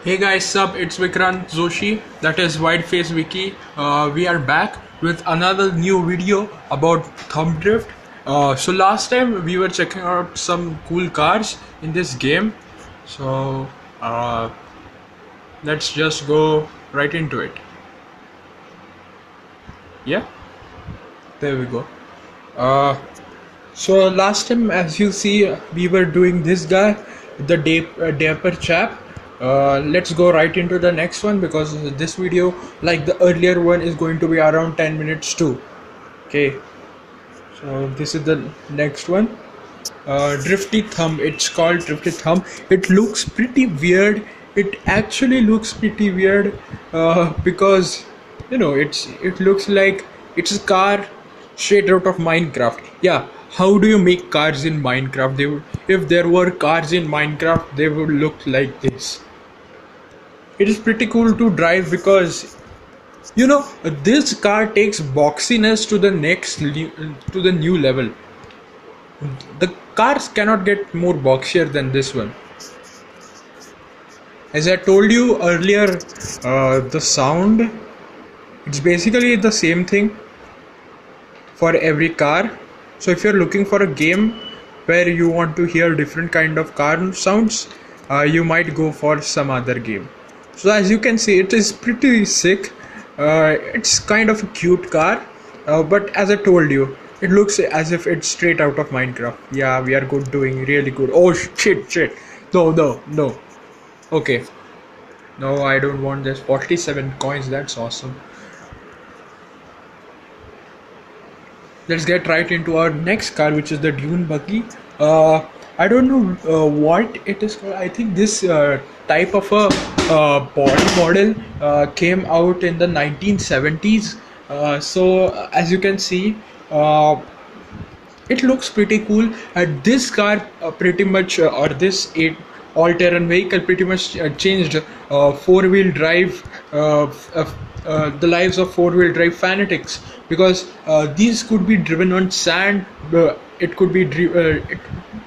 Hey guys, sup? It's Vikrant Joshi, that is Whiteface Wiki. We are back with another new video about Thumb Drift. So last time we were checking out some cool cars in this game. So uh, let's just go right into it. Yeah, there we go. Uh, So last time, as you see, we were doing this guy, the Dapper chap. Let's go right into the next one because this video, like the earlier one, is going to be around 10 minutes too. Okay, so this is the next one. Drifty Thumb. It's called Drifty Thumb. It looks pretty weird. It actually looks pretty weird because it looks like it's a car straight out of Minecraft. Yeah, how do you make cars in Minecraft? If there were cars in Minecraft, they would look like this. It is pretty cool to drive because this car takes boxiness to the to the new level. The cars cannot get more boxier than this one. As I told you earlier, the sound, it's basically the same thing for every car. So if you're looking for a game where you want to hear different kind of car sounds, you might go for some other game. So as you can see, it is pretty sick. It's kind of a cute car, but as I told you, it looks as if it's straight out of Minecraft. Yeah, we are good, doing really good. Oh shit. No. Okay. No, I don't want this. 47 coins, that's awesome. Let's get right into our next car, which is the Dune Buggy. I don't know what it is called. I think this type of a body model came out in the 1970s. As you can see, it looks pretty cool. This car pretty much, or this all-terrain vehicle pretty much changed four-wheel drive, the lives of four-wheel drive fanatics, because these could be driven on sand. It could be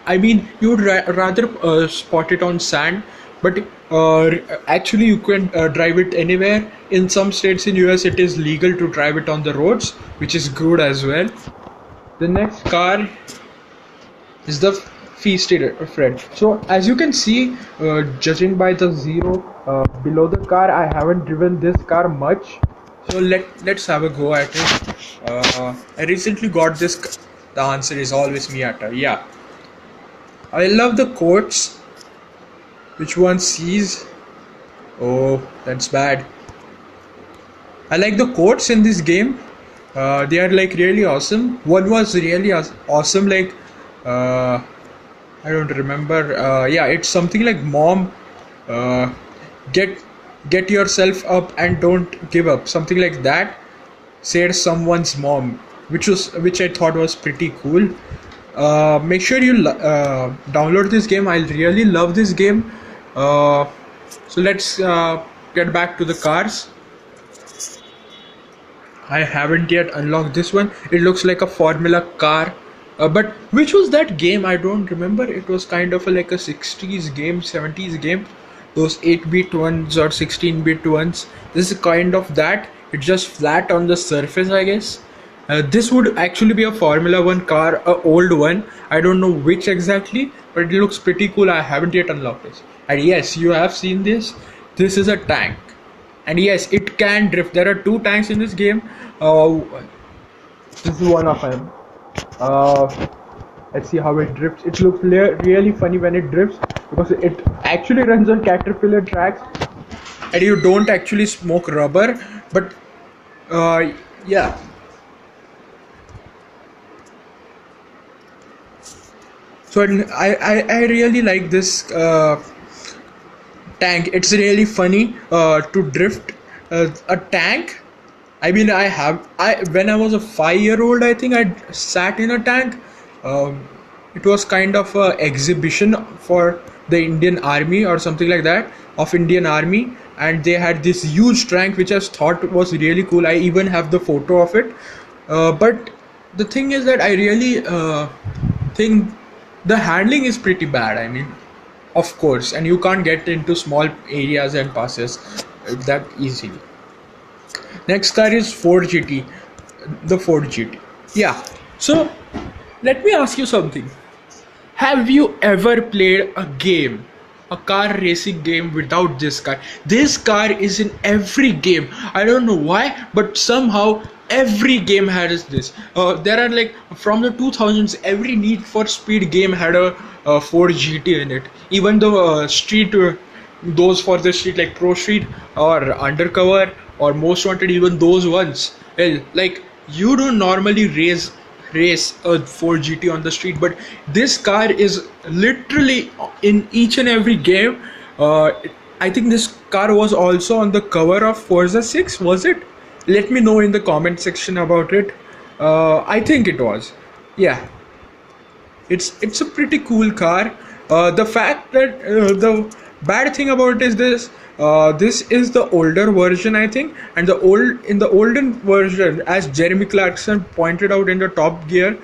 I mean, you would rather spot it on sand, but actually you can drive it anywhere. In some states in US, it is legal to drive it on the roads, which is good as well. The next car is the Feasted Fred. So as you can see, judging by the zero below the car, I haven't driven this car much. So let's have a go at it. I recently got this. The answer is always Miata. Yeah, I love the quotes which one sees. Oh, that's bad. I like the quotes in this game. They are like really awesome. One was really awesome, like I don't remember. Yeah, it's something like "Mom, uh, get yourself up and don't give up." Something like that said someone's mom, which I thought was pretty cool. Make sure you download this game. I really love this game. So let's get back to the cars. I haven't yet unlocked this one. It looks like a Formula car. But which was that game? I don't remember. It was kind of like a 60s game, 70s game. Those 8-bit ones or 16-bit ones. This is kind of that. It's just flat on the surface, I guess. This would actually be a Formula 1 car, a old one. I don't know which exactly, but it looks pretty cool. I haven't yet unlocked this. And yes, you have seen this. This is a tank. And yes, it can drift. There are two tanks in this game. This is one of them. Let's see how it drifts. It looks really funny when it drifts because it actually runs on Caterpillar tracks, and you don't actually smoke rubber. But yeah. So I really like this tank. It's really funny to drift a tank. I mean, I when I was a 5-year-old, I think I sat in a tank. Um, it was kind of a exhibition for the Indian Army or something like that, of Indian Army, and they had this huge tank which I thought was really cool. I even have the photo of it. But the thing is that I really think the handling is pretty bad. I mean, of course, and you can't get into small areas and passes that easily. Next car is Ford GT, the Ford GT. Yeah. So let me ask you something. Have you ever played a game, a car racing game without this car? This car is in every game. I don't know why, but somehow every game has this. There are like from the 2000s, every Need for Speed game had a Ford GT in it. Even the street, those for the street like Pro Street or Undercover or Most Wanted, even those ones. Well, like you don't normally race a Ford GT on the street, but this car is literally in each and every game. uh, I think this car was also on the cover of Forza 6, was it? Let me know in the comment section about it. I think it was. Yeah, it's a pretty cool car. The fact that the bad thing about it is this. This is the older version, I think, and the olden version, as Jeremy Clarkson pointed out in the Top Gear,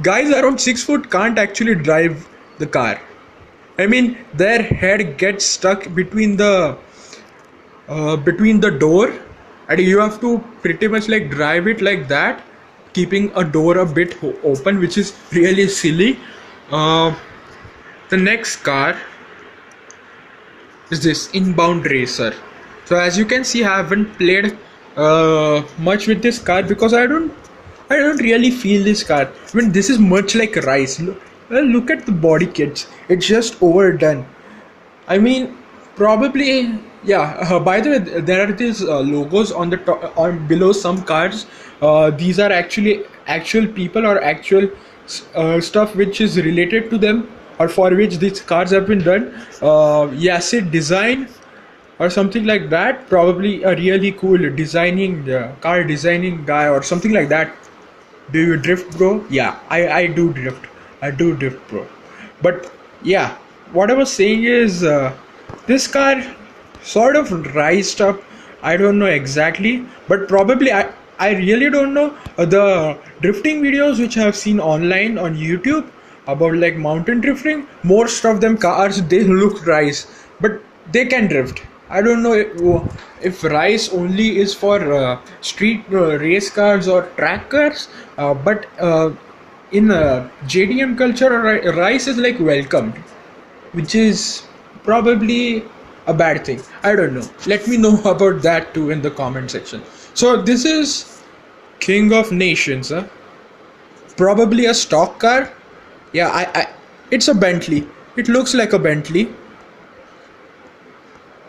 guys around 6 foot can't actually drive the car. I mean, their head gets stuck between the door, and you have to pretty much like drive it like that, keeping a door a bit open, which is really silly. uh, the next car is this Inbound Racer. So as you can see, I haven't played much with this car because I don't really feel this car. I mean, this is much like Rise. Look at the body kits, it's just overdone. I mean, probably, yeah. By the way, there are these logos on the top, on below some cars. These are actually actual people or actual stuff which is related to them or for which these cars have been done. Yacid Design or something like that. Probably a really cool designing car designing guy or something like that. Do you drift, bro? Yeah, I do drift. I do drift, bro. But yeah, what I was saying is this car sort of rised up. I don't know exactly, but probably I really don't know. The drifting videos which I have seen online on YouTube about like mountain drifting, most of them cars they look rise, but they can drift. I don't know if Rice only is for street race cars or track cars, but in JDM culture, Rice is like welcomed, which is probably a bad thing. I don't know. Let me know about that too in the comment section. So this is King of Nations, huh? Probably a stock car. Yeah, it's a Bentley. It looks like a Bentley.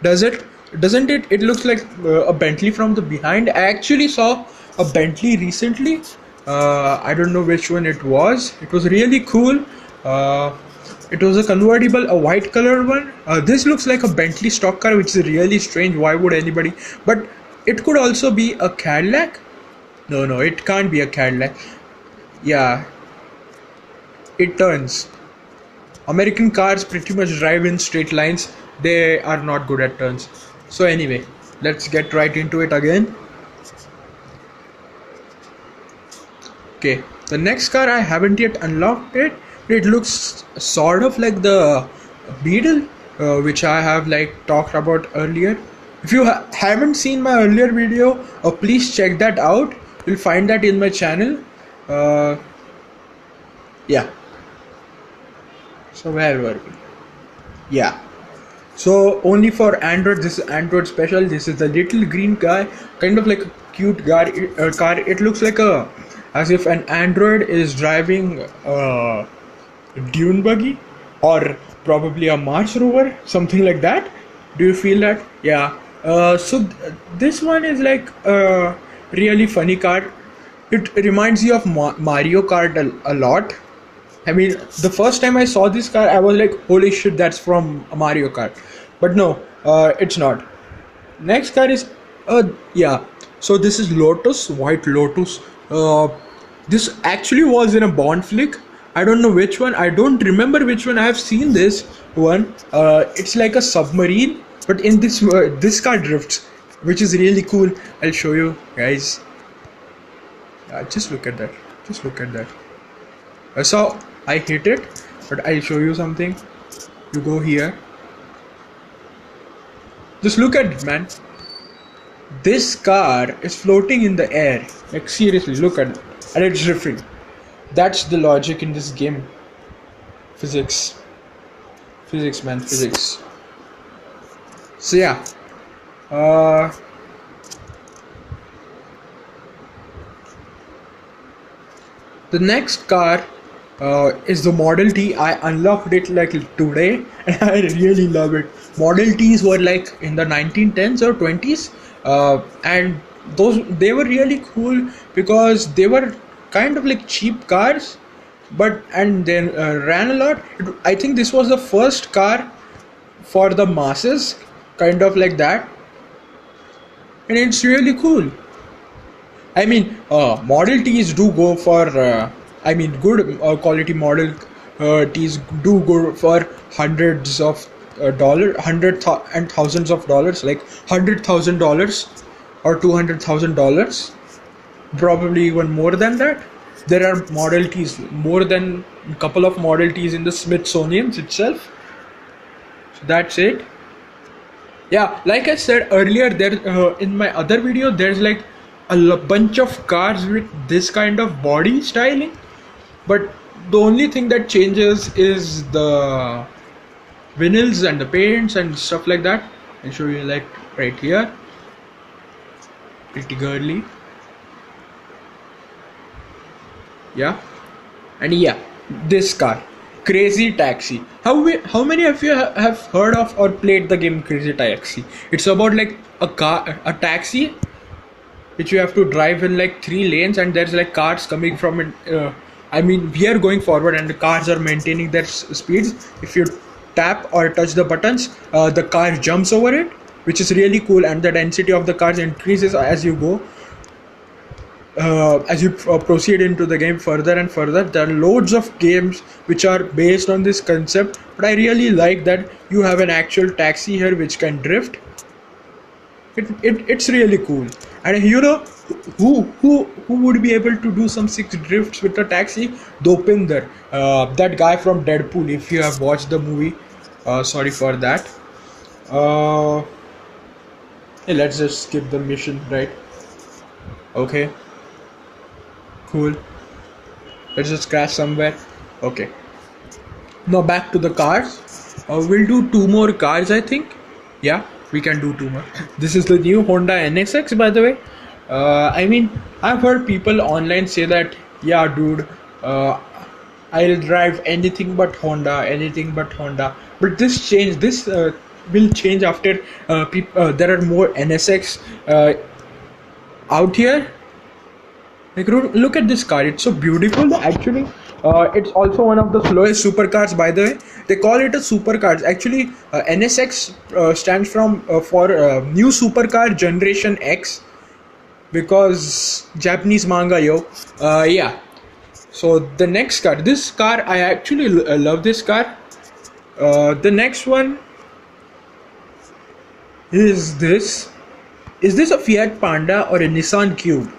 Does it? Doesn't it? It looks like a Bentley from the behind. I actually saw a Bentley recently. I don't know which one it was. It was really cool. It was a convertible, a white color one. This looks like a Bentley stock car, which is really strange. Why would anybody? But it could also be a Cadillac. No, it can't be a Cadillac. Yeah, it turns. American cars pretty much drive in straight lines. They are not good at turns. So anyway, let's get right into it again. Okay, the next car I haven't yet unlocked it. It looks sort of like the Beetle, which I have like talked about earlier. If you haven't seen my earlier video, please check that out. You'll find that in my channel. Yeah. So where were we? Yeah. So only for Android, this is Android special. This is the little green guy, kind of like a cute car. It looks like as if an Android is driving a dune buggy or probably a Mars rover, something like that. Do you feel that? Yeah. This one is like a really funny car. It reminds you of Mario Kart a lot. I mean, the first time I saw this car, I was like, holy shit, that's from Mario Kart. But no, it's not. Next car is, yeah. So this is Lotus, White Lotus. This actually was in a Bond flick. I don't know which one. I don't remember which one. I have seen this one. It's like a submarine, but in this car drifts, which is really cool. I'll show you guys. Just look at that. Just look at that. So I hit it, but I'll show you something. You go here. Just look at it, man. This car is floating in the air. Like seriously, look at it. And it's drifting. That's the logic in this game. Physics. Physics, man, physics. So yeah. The next car is the Model T. I unlocked it like today and I really love it. Model Ts were like in the 1910s or 20s, and they were really cool because they were kind of like cheap cars, but and then ran a lot. I think this was the first car for the masses, kind of like that, and it's really cool. I mean, Model Ts do go for, good quality Model Ts do go for hundreds of and thousands of dollars, like $100,000 or $200,000, probably even more than that. There are Model Ts, more than a couple of Model Ts in the Smithsonian's itself. So that's it. Yeah, like I said earlier, there in my other video, there's like bunch of cars with this kind of body styling, but the only thing that changes is the vinyls and the paints and stuff like that. I'll show you like right here. Pretty girly. Yeah, and yeah, this car, Crazy Taxi. How many of you have heard of or played the game Crazy Taxi? It's about like a taxi which you have to drive in like 3 lanes, and there's like cars coming from it. We are going forward and the cars are maintaining their speeds. If you tap or touch the buttons, the car jumps over it, which is really cool, and the density of the cars increases as you go. As you proceed into the game further and further. There are loads of games which are based on this concept, but I really like that you have an actual taxi here which can drift. It's really cool. And you know who would be able to do some 6 drifts with a taxi? Dopinder, that guy from Deadpool. If you have watched the movie, sorry for that. Hey, let's just skip the mission, right? Okay, cool. Let's just crash somewhere. Okay, now back to the cars. We'll do 2 more cars, I think. Yeah, we can do 2 more. This is the new Honda NSX, by the way. I've heard people online say that, yeah, dude, I'll drive anything but Honda. But this will change after there are more NSX out here. Like, look at this car, it's so beautiful. Actually, it's also one of the slowest supercars, by the way. They call it a supercar. Actually, NSX stands for New Supercar Generation X, because Japanese manga, yo. Yeah. So the next car, this car, I actually love this car. The next one is this. Is this a Fiat Panda or a Nissan Cube?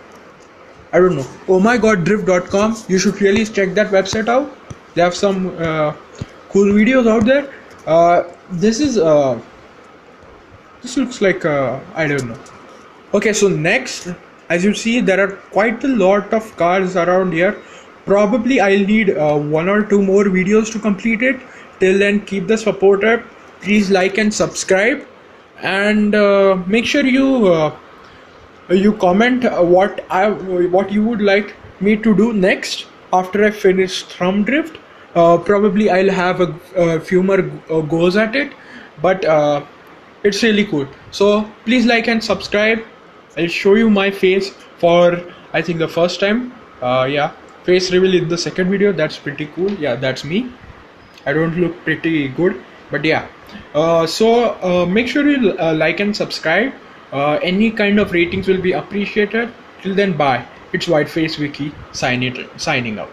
I don't know. Oh my god, drift.com. You should really check that website out. They have some cool videos out there. This looks like I don't know. Okay, so next, as you see, there are quite a lot of cars around here. Probably I'll need 1 or 2 more videos to complete it. Till then, keep the support up. Please like and subscribe, and make sure you comment what you would like me to do next after I finish Thrum Drift. Probably I'll have a few more goes at it, but it's really cool. So please like and subscribe. I'll show you my face for, I think, the first time. Yeah, face reveal in the second video. That's pretty cool. Yeah, that's me. I don't look pretty good, but yeah. So make sure you like and subscribe. Any kind of ratings will be appreciated. Till then, bye. It's Whiteface Wiki signing out.